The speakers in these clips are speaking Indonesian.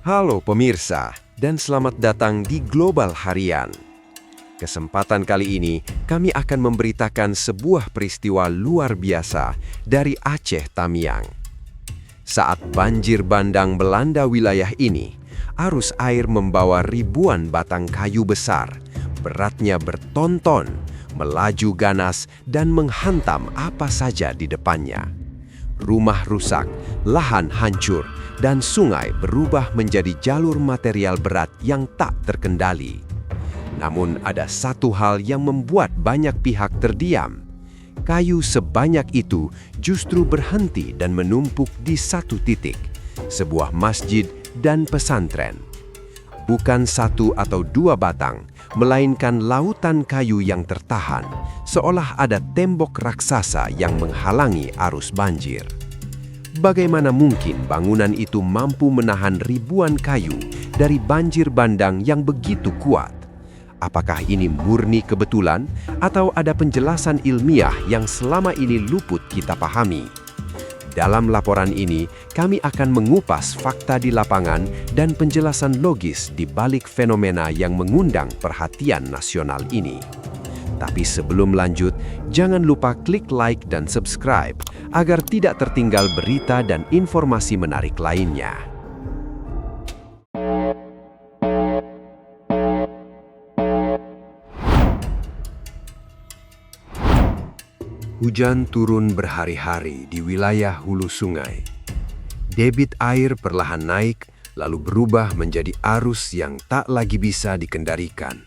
Halo pemirsa, dan selamat datang di Global Harian. Kesempatan kali ini, kami akan memberitakan sebuah peristiwa luar biasa dari Aceh Tamiang. Saat banjir bandang melanda wilayah ini, arus air membawa ribuan batang kayu besar, beratnya berton-ton, melaju ganas dan menghantam apa saja di depannya. Rumah rusak, lahan hancur, dan sungai berubah menjadi jalur material berat yang tak terkendali. Namun ada satu hal yang membuat banyak pihak terdiam. Kayu sebanyak itu justru berhenti dan menumpuk di satu titik, sebuah masjid dan pesantren. Bukan satu atau dua batang, melainkan lautan kayu yang tertahan, seolah ada tembok raksasa yang menghalangi arus banjir. Bagaimana mungkin bangunan itu mampu menahan ribuan kayu dari banjir bandang yang begitu kuat? Apakah ini murni kebetulan atau ada penjelasan ilmiah yang selama ini luput kita pahami? Dalam laporan ini, kami akan mengupas fakta di lapangan dan penjelasan logis di balik fenomena yang mengundang perhatian nasional ini. Tapi sebelum lanjut, jangan lupa klik like dan subscribe agar tidak tertinggal berita dan informasi menarik lainnya. Hujan turun berhari-hari di wilayah hulu sungai. Debit air perlahan naik, lalu berubah menjadi arus yang tak lagi bisa dikendalikan.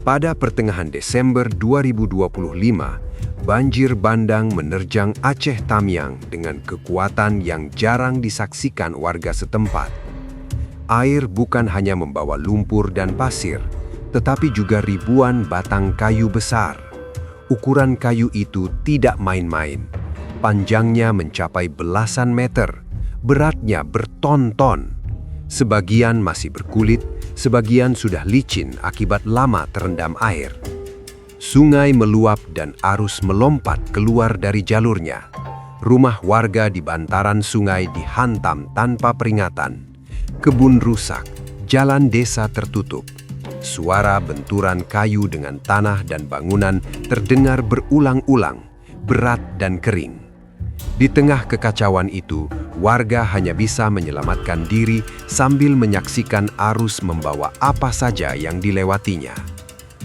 Pada pertengahan Desember 2025, banjir bandang menerjang Aceh Tamiang dengan kekuatan yang jarang disaksikan warga setempat. Air bukan hanya membawa lumpur dan pasir, tetapi juga ribuan batang kayu besar. Ukuran kayu itu tidak main-main. Panjangnya mencapai belasan meter, beratnya berton-ton. Sebagian masih berkulit, sebagian sudah licin akibat lama terendam air. Sungai meluap dan arus melompat keluar dari jalurnya. Rumah warga di bantaran sungai dihantam tanpa peringatan. Kebun rusak, jalan desa tertutup. Suara benturan kayu dengan tanah dan bangunan terdengar berulang-ulang, berat dan kering. Di tengah kekacauan itu, warga hanya bisa menyelamatkan diri sambil menyaksikan arus membawa apa saja yang dilewatinya.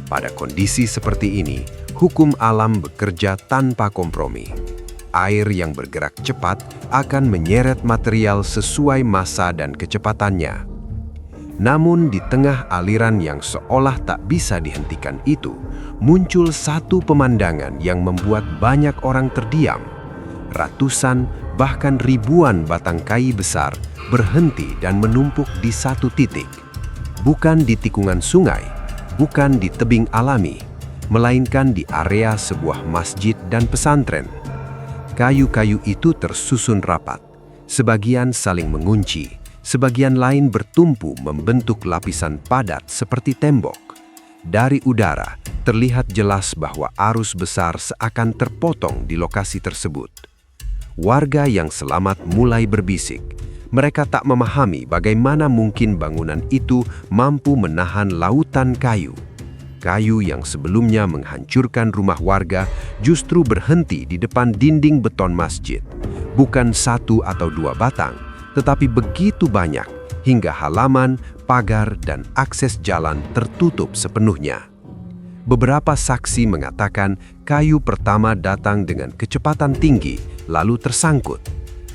Pada kondisi seperti ini, hukum alam bekerja tanpa kompromi. Air yang bergerak cepat akan menyeret material sesuai massa dan kecepatannya. Namun di tengah aliran yang seolah tak bisa dihentikan itu, muncul satu pemandangan yang membuat banyak orang terdiam. Ratusan, bahkan ribuan batang kayu besar berhenti dan menumpuk di satu titik. Bukan di tikungan sungai, bukan di tebing alami, melainkan di area sebuah masjid dan pesantren. Kayu-kayu itu tersusun rapat, sebagian saling mengunci, sebagian lain bertumpu membentuk lapisan padat seperti tembok. Dari udara, terlihat jelas bahwa arus besar seakan terpotong di lokasi tersebut. Warga yang selamat mulai berbisik. Mereka tak memahami bagaimana mungkin bangunan itu mampu menahan lautan kayu. Kayu yang sebelumnya menghancurkan rumah warga justru berhenti di depan dinding beton masjid. Bukan satu atau dua batang, tetapi begitu banyak hingga halaman, pagar, dan akses jalan tertutup sepenuhnya. Beberapa saksi mengatakan kayu pertama datang dengan kecepatan tinggi, lalu tersangkut.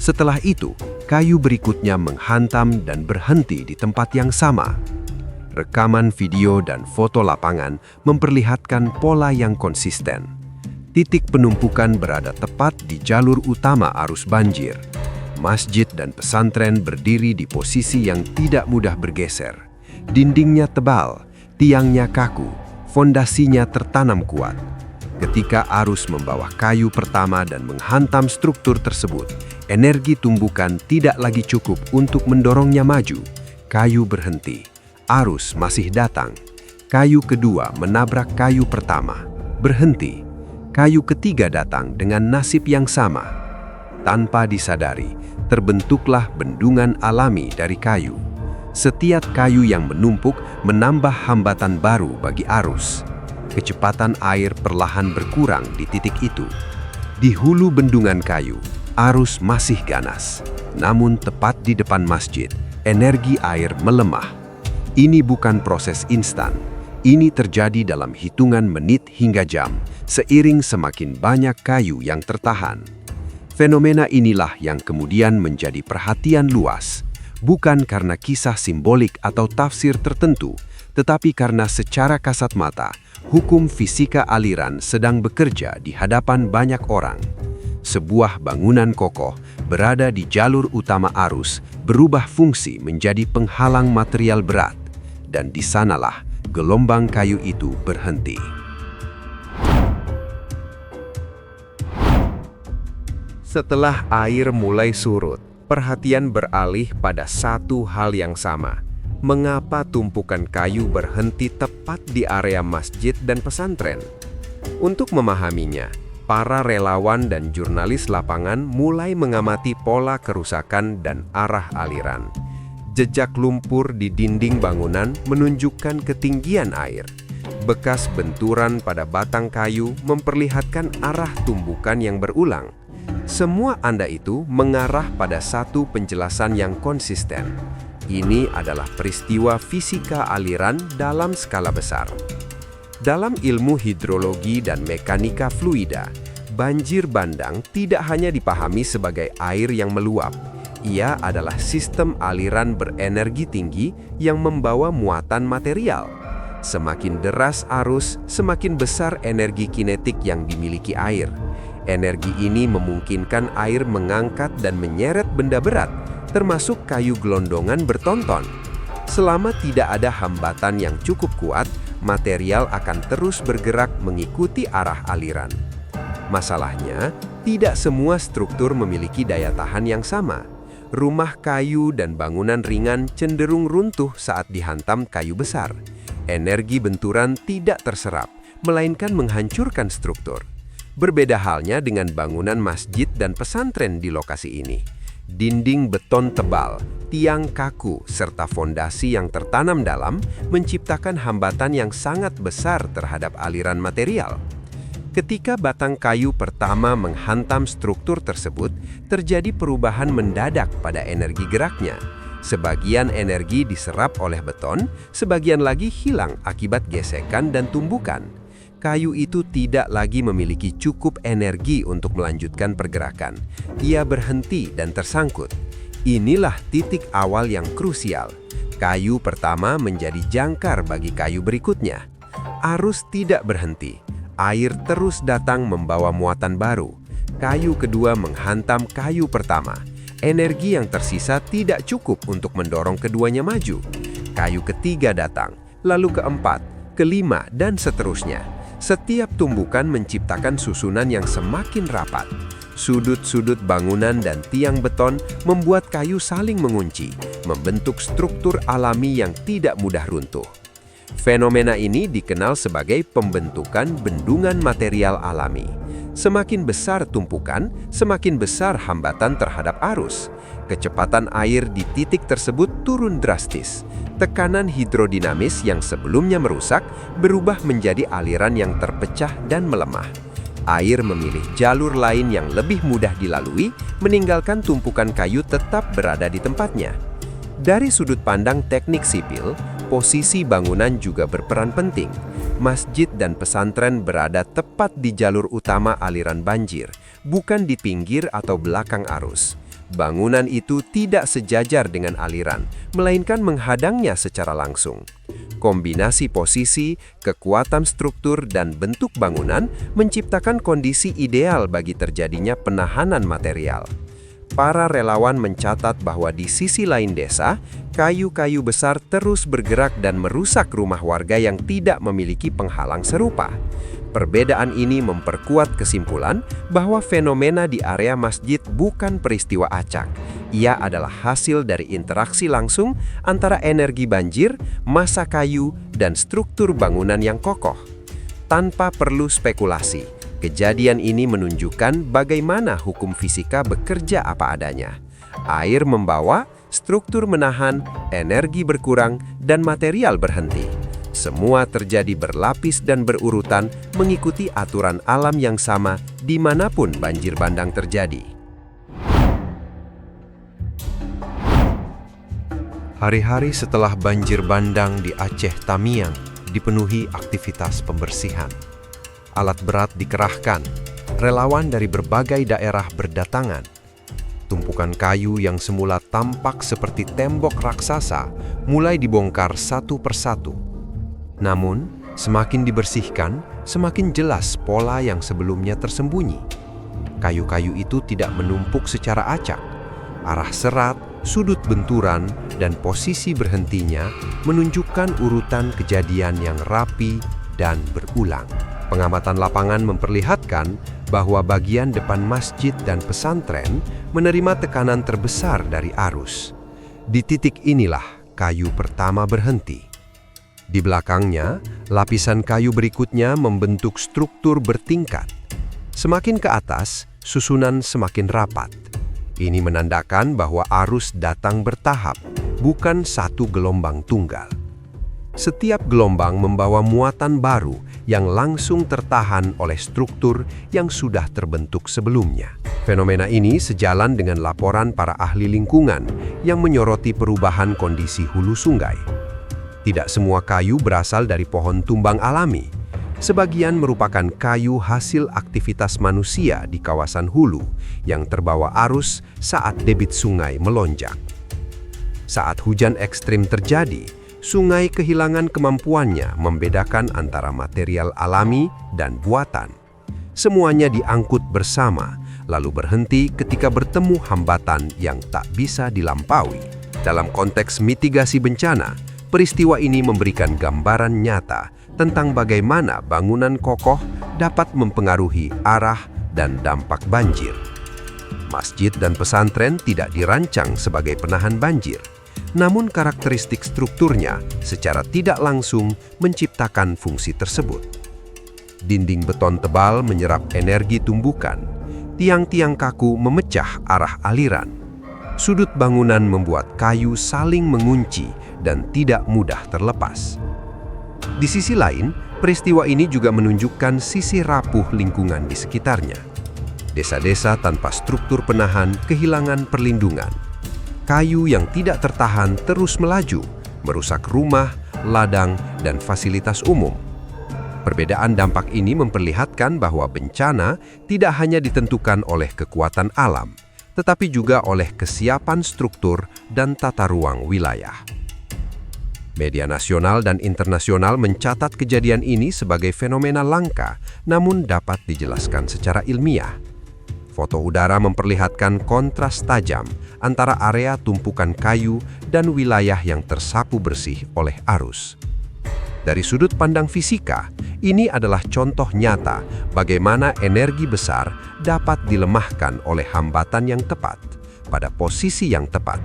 Setelah itu, kayu berikutnya menghantam dan berhenti di tempat yang sama. Rekaman video dan foto lapangan memperlihatkan pola yang konsisten. Titik penumpukan berada tepat di jalur utama arus banjir. Masjid dan pesantren berdiri di posisi yang tidak mudah bergeser. Dindingnya tebal, tiangnya kaku, fondasinya tertanam kuat. Ketika arus membawa kayu pertama dan menghantam struktur tersebut, energi tumbukan tidak lagi cukup untuk mendorongnya maju. Kayu berhenti, arus masih datang. Kayu kedua menabrak kayu pertama, berhenti. Kayu ketiga datang dengan nasib yang sama. Tanpa disadari, terbentuklah bendungan alami dari kayu. Setiap kayu yang menumpuk menambah hambatan baru bagi arus. Kecepatan air perlahan berkurang di titik itu. Di hulu bendungan kayu, arus masih ganas. Namun tepat di depan masjid, energi air melemah. Ini bukan proses instan. Ini terjadi dalam hitungan menit hingga jam, seiring semakin banyak kayu yang tertahan. Fenomena inilah yang kemudian menjadi perhatian luas, bukan karena kisah simbolik atau tafsir tertentu, tetapi karena secara kasat mata, hukum fisika aliran sedang bekerja di hadapan banyak orang. Sebuah bangunan kokoh berada di jalur utama arus berubah fungsi menjadi penghalang material berat, dan di sanalah gelombang kayu itu berhenti. Setelah air mulai surut, perhatian beralih pada satu hal yang sama. Mengapa tumpukan kayu berhenti tepat di area masjid dan pesantren? Untuk memahaminya, para relawan dan jurnalis lapangan mulai mengamati pola kerusakan dan arah aliran. Jejak lumpur di dinding bangunan menunjukkan ketinggian air. Bekas benturan pada batang kayu memperlihatkan arah tumbukan yang berulang. Semua tanda itu mengarah pada satu penjelasan yang konsisten. Ini adalah peristiwa fisika aliran dalam skala besar. Dalam ilmu hidrologi dan mekanika fluida, banjir bandang tidak hanya dipahami sebagai air yang meluap. Ia adalah sistem aliran berenergi tinggi yang membawa muatan material. Semakin deras arus, semakin besar energi kinetik yang dimiliki air. Energi ini memungkinkan air mengangkat dan menyeret benda berat, termasuk kayu gelondongan bertonton. Selama tidak ada hambatan yang cukup kuat, material akan terus bergerak mengikuti arah aliran. Masalahnya, tidak semua struktur memiliki daya tahan yang sama. Rumah kayu dan bangunan ringan cenderung runtuh saat dihantam kayu besar. Energi benturan tidak terserap, melainkan menghancurkan struktur. Berbeda halnya dengan bangunan masjid dan pesantren di lokasi ini. Dinding beton tebal, tiang kaku, serta fondasi yang tertanam dalam menciptakan hambatan yang sangat besar terhadap aliran material. Ketika batang kayu pertama menghantam struktur tersebut, terjadi perubahan mendadak pada energi geraknya. Sebagian energi diserap oleh beton, sebagian lagi hilang akibat gesekan dan tumbukan. Kayu itu tidak lagi memiliki cukup energi untuk melanjutkan pergerakan. Ia berhenti dan tersangkut. Inilah titik awal yang krusial. Kayu pertama menjadi jangkar bagi kayu berikutnya. Arus tidak berhenti. Air terus datang membawa muatan baru. Kayu kedua menghantam kayu pertama. Energi yang tersisa tidak cukup untuk mendorong keduanya maju. Kayu ketiga datang, lalu keempat, kelima, dan seterusnya. Setiap tumbukan menciptakan susunan yang semakin rapat. Sudut-sudut bangunan dan tiang beton membuat kayu saling mengunci, membentuk struktur alami yang tidak mudah runtuh. Fenomena ini dikenal sebagai pembentukan bendungan material alami. Semakin besar tumpukan, semakin besar hambatan terhadap arus. Kecepatan air di titik tersebut turun drastis. Tekanan hidrodinamis yang sebelumnya merusak berubah menjadi aliran yang terpecah dan melemah. Air memilih jalur lain yang lebih mudah dilalui, meninggalkan tumpukan kayu tetap berada di tempatnya. Dari sudut pandang teknik sipil, posisi bangunan juga berperan penting. Masjid dan pesantren berada tepat di jalur utama aliran banjir, bukan di pinggir atau belakang arus. Bangunan itu tidak sejajar dengan aliran, melainkan menghadangnya secara langsung. Kombinasi posisi, kekuatan struktur, dan bentuk bangunan menciptakan kondisi ideal bagi terjadinya penahanan material. Para relawan mencatat bahwa di sisi lain desa, kayu-kayu besar terus bergerak dan merusak rumah warga yang tidak memiliki penghalang serupa. Perbedaan ini memperkuat kesimpulan bahwa fenomena di area masjid bukan peristiwa acak. Ia adalah hasil dari interaksi langsung antara energi banjir, massa kayu, dan struktur bangunan yang kokoh. Tanpa perlu spekulasi, kejadian ini menunjukkan bagaimana hukum fisika bekerja apa adanya. Air membawa, struktur menahan, energi berkurang, dan material berhenti. Semua terjadi berlapis dan berurutan mengikuti aturan alam yang sama dimanapun banjir bandang terjadi. Hari-hari setelah banjir bandang di Aceh Tamiang dipenuhi aktivitas pembersihan. Alat berat dikerahkan, relawan dari berbagai daerah berdatangan. Tumpukan kayu yang semula tampak seperti tembok raksasa mulai dibongkar satu persatu. Namun, semakin dibersihkan, semakin jelas pola yang sebelumnya tersembunyi. Kayu-kayu itu tidak menumpuk secara acak. Arah serat, sudut benturan, dan posisi berhentinya menunjukkan urutan kejadian yang rapi dan berulang. Pengamatan lapangan memperlihatkan bahwa bagian depan masjid dan pesantren menerima tekanan terbesar dari arus. Di titik inilah kayu pertama berhenti. Di belakangnya, lapisan kayu berikutnya membentuk struktur bertingkat. Semakin ke atas, susunan semakin rapat. Ini menandakan bahwa arus datang bertahap, bukan satu gelombang tunggal. Setiap gelombang membawa muatan baru yang langsung tertahan oleh struktur yang sudah terbentuk sebelumnya. Fenomena ini sejalan dengan laporan para ahli lingkungan yang menyoroti perubahan kondisi hulu sungai. Tidak semua kayu berasal dari pohon tumbang alami. Sebagian merupakan kayu hasil aktivitas manusia di kawasan hulu yang terbawa arus saat debit sungai melonjak. Saat hujan ekstrim terjadi, sungai kehilangan kemampuannya membedakan antara material alami dan buatan. Semuanya diangkut bersama, lalu berhenti ketika bertemu hambatan yang tak bisa dilampaui. Dalam konteks mitigasi bencana, peristiwa ini memberikan gambaran nyata tentang bagaimana bangunan kokoh dapat mempengaruhi arah dan dampak banjir. Masjid dan pesantren tidak dirancang sebagai penahan banjir, namun karakteristik strukturnya secara tidak langsung menciptakan fungsi tersebut. Dinding beton tebal menyerap energi tumbukan, tiang-tiang kaku memecah arah aliran. Sudut bangunan membuat kayu saling mengunci dan tidak mudah terlepas. Di sisi lain, peristiwa ini juga menunjukkan sisi rapuh lingkungan di sekitarnya. Desa-desa tanpa struktur penahan kehilangan perlindungan. Kayu yang tidak tertahan terus melaju, merusak rumah, ladang, dan fasilitas umum. Perbedaan dampak ini memperlihatkan bahwa bencana tidak hanya ditentukan oleh kekuatan alam, tetapi juga oleh kesiapan struktur dan tata ruang wilayah. Media nasional dan internasional mencatat kejadian ini sebagai fenomena langka, namun dapat dijelaskan secara ilmiah. Foto udara memperlihatkan kontras tajam antara area tumpukan kayu dan wilayah yang tersapu bersih oleh arus. Dari sudut pandang fisika, ini adalah contoh nyata bagaimana energi besar dapat dilemahkan oleh hambatan yang tepat pada posisi yang tepat.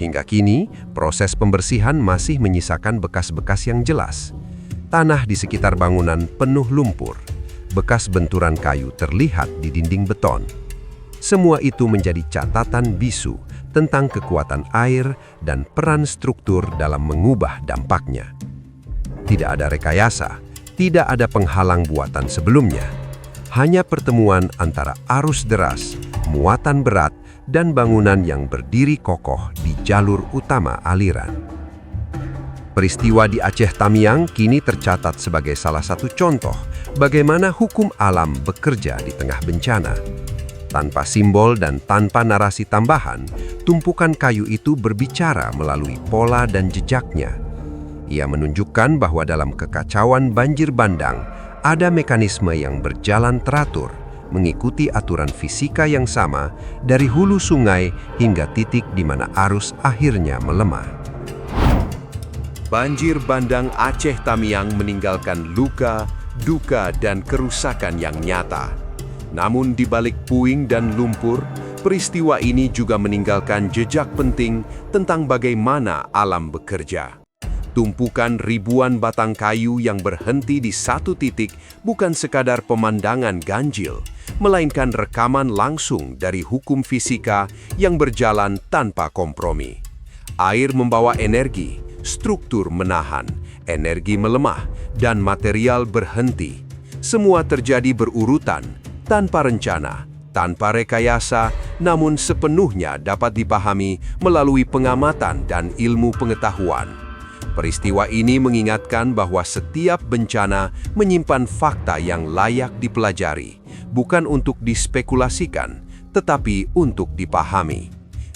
Hingga kini, proses pembersihan masih menyisakan bekas-bekas yang jelas. Tanah di sekitar bangunan penuh lumpur. Bekas benturan kayu terlihat di dinding beton. Semua itu menjadi catatan bisu tentang kekuatan air dan peran struktur dalam mengubah dampaknya. Tidak ada rekayasa, tidak ada penghalang buatan sebelumnya. Hanya pertemuan antara arus deras, muatan berat, dan bangunan yang berdiri kokoh di jalur utama aliran. Peristiwa di Aceh Tamiang kini tercatat sebagai salah satu contoh bagaimana hukum alam bekerja di tengah bencana. Tanpa simbol dan tanpa narasi tambahan, tumpukan kayu itu berbicara melalui pola dan jejaknya. Ia menunjukkan bahwa dalam kekacauan banjir bandang, ada mekanisme yang berjalan teratur, mengikuti aturan fisika yang sama dari hulu sungai hingga titik di mana arus akhirnya melemah. Banjir bandang Aceh Tamiang meninggalkan luka, duka, dan kerusakan yang nyata. Namun di balik puing dan lumpur, peristiwa ini juga meninggalkan jejak penting tentang bagaimana alam bekerja. Tumpukan ribuan batang kayu yang berhenti di satu titik bukan sekadar pemandangan ganjil, melainkan rekaman langsung dari hukum fisika yang berjalan tanpa kompromi. Air membawa energi, struktur menahan, energi melemah, dan material berhenti. Semua terjadi berurutan, tanpa rencana, tanpa rekayasa, namun sepenuhnya dapat dipahami melalui pengamatan dan ilmu pengetahuan. Peristiwa ini mengingatkan bahwa setiap bencana menyimpan fakta yang layak dipelajari, bukan untuk dispekulasikan, tetapi untuk dipahami.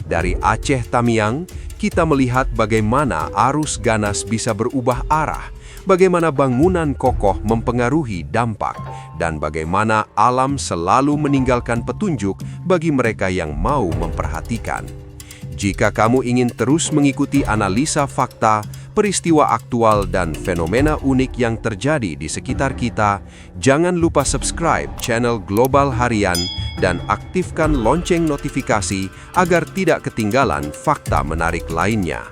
Dari Aceh Tamiang, kita melihat bagaimana arus ganas bisa berubah arah, bagaimana bangunan kokoh mempengaruhi dampak, dan bagaimana alam selalu meninggalkan petunjuk bagi mereka yang mau memperhatikan. Jika kamu ingin terus mengikuti analisa fakta, peristiwa aktual, dan fenomena unik yang terjadi di sekitar kita, jangan lupa subscribe channel Global Harian dan aktifkan lonceng notifikasi agar tidak ketinggalan fakta menarik lainnya.